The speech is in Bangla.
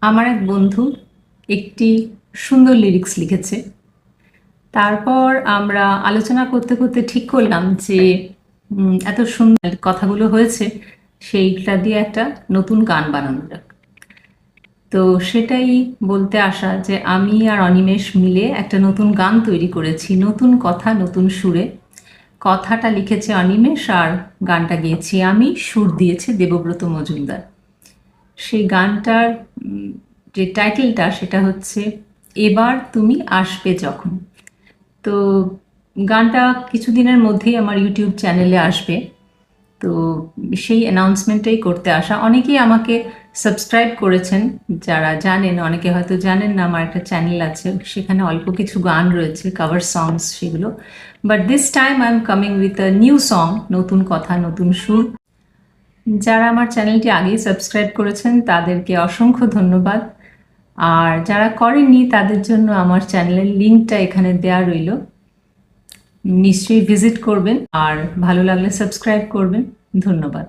আমার এক বন্ধু একটি সুন্দর লিরিক্স লিখেছে। তারপর আমরা আলোচনা করতে করতে ঠিক করলাম যে এত সুন্দর কথাগুলো হয়েছে, সেইটা দিয়ে একটা নতুন গান বানানো যাক। তো সেটাই বলতে আসা যে আমি আর অনিমেষ মিলে একটা নতুন গান তৈরি করেছি, নতুন কথা নতুন সুরে। কথাটা লিখেছে অনিমেষ আর গানটা গেয়েছি আমি, সুর দিয়েছে দেবব্রত মজুমদার। সেই গানটার যে টাইটেলটা সেটা হচ্ছে এবার তুমি আসবে যখন। তো গানটা কিছুদিনের মধ্যেই আমার ইউটিউব চ্যানেলে আসবে। তো সেই অ্যানাউন্সমেন্টটাই করতে আসা। অনেকেই আমাকে সাবস্ক্রাইব করেছেন, যারা জানেন, অনেকে হয়তো জানেন না আমার একটা চ্যানেল আছে, সেখানে অল্প কিছু গান রয়েছে, কভার সংস সেগুলো। But this time I am coming with a new song, নতুন কথা নতুন সুর। যারা আমার চ্যানেলটি আগেই সাবস্ক্রাইব করেছেন তাদেরকে অসংখ্য ধন্যবাদ। আর যারা করেননি তাদের জন্য আমার চ্যানেলের লিঙ্কটা এখানে দেওয়া রইল, নিশ্চয়ই ভিজিট করবেন আর ভালো লাগলে সাবস্ক্রাইব করবেন। ধন্যবাদ।